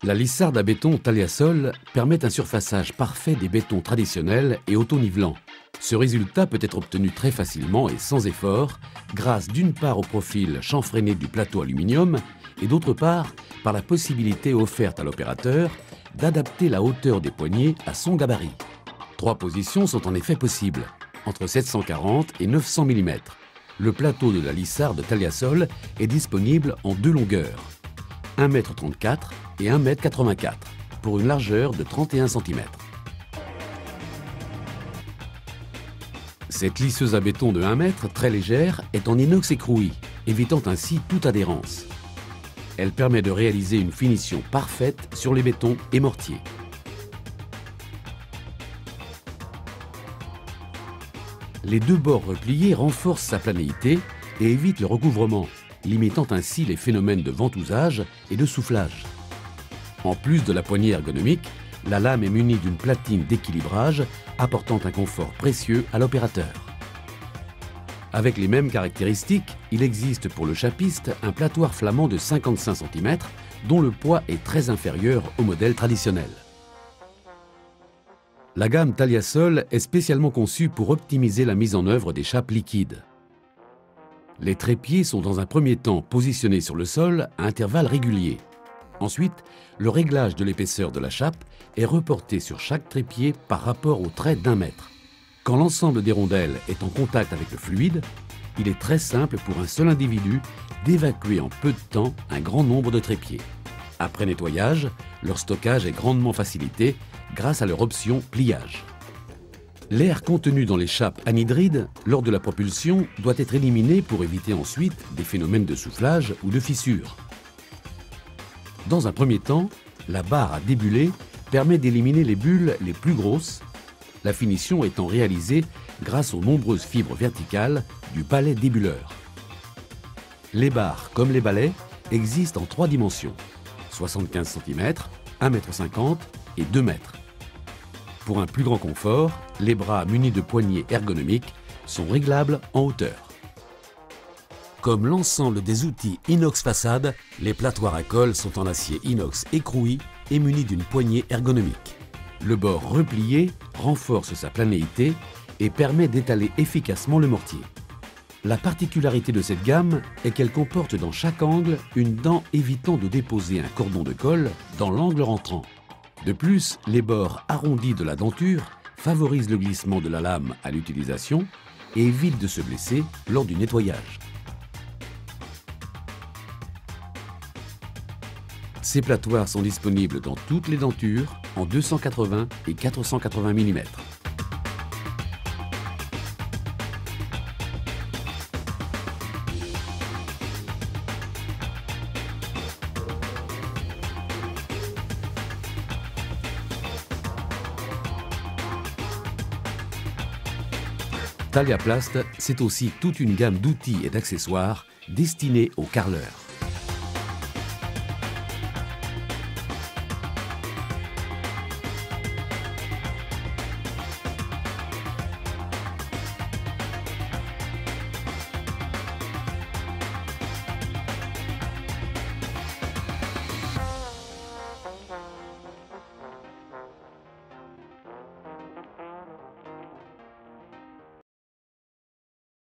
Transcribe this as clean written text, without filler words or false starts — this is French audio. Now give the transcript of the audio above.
La lissarde à béton Taliasol permet un surfaçage parfait des bétons traditionnels et auto-nivelants. Ce résultat peut être obtenu très facilement et sans effort, grâce d'une part au profil chanfreiné du plateau aluminium et d'autre part par la possibilité offerte à l'opérateur d'adapter la hauteur des poignées à son gabarit. 3 positions sont en effet possibles, entre 740 et 900 mm. Le plateau de la lissarde Taliasol est disponible en 2 longueurs, 1,34 m et 1,84 m, pour une largeur de 31 cm. Cette lisseuse à béton de 1 m, très légère, est en inox écroui, évitant ainsi toute adhérence. Elle permet de réaliser une finition parfaite sur les bétons et mortiers. Les 2 bords repliés renforcent sa planéité et évitent le recouvrement, limitant ainsi les phénomènes de ventousage et de soufflage. En plus de la poignée ergonomique, la lame est munie d'une platine d'équilibrage apportant un confort précieux à l'opérateur. Avec les mêmes caractéristiques, il existe pour le chapiste un platoir flamand de 55 cm dont le poids est très inférieur au modèle traditionnel. La gamme Taliasol est spécialement conçue pour optimiser la mise en œuvre des chapes liquides. Les trépieds sont dans un premier temps positionnés sur le sol à intervalles réguliers. Ensuite, le réglage de l'épaisseur de la chape est reporté sur chaque trépied par rapport au trait d'1 mètre. Quand l'ensemble des rondelles est en contact avec le fluide, il est très simple pour un seul individu d'évacuer en peu de temps un grand nombre de trépieds. Après nettoyage, leur stockage est grandement facilité grâce à leur option pliage. L'air contenu dans les chapes anhydrides lors de la propulsion doit être éliminé pour éviter ensuite des phénomènes de soufflage ou de fissure. Dans un premier temps, la barre à débuller permet d'éliminer les bulles les plus grosses, la finition étant réalisée grâce aux nombreuses fibres verticales du balai débuleur. Les barres, comme les balais, existent en 3 dimensions, 75 cm, 1,50 m et 2 m. Pour un plus grand confort, les bras munis de poignées ergonomiques sont réglables en hauteur. Comme l'ensemble des outils inox façade, les platoirs à colle sont en acier inox écroui et munis d'une poignée ergonomique. Le bord replié renforce sa planéité et permet d'étaler efficacement le mortier. La particularité de cette gamme est qu'elle comporte dans chaque angle une dent évitant de déposer un cordon de colle dans l'angle rentrant. De plus, les bords arrondis de la denture favorisent le glissement de la lame à l'utilisation et évitent de se blesser lors du nettoyage. Ces platoirs sont disponibles dans toutes les dentures en 280 et 480 mm. Taliaplast, c'est aussi toute une gamme d'outils et d'accessoires destinés aux carreleurs.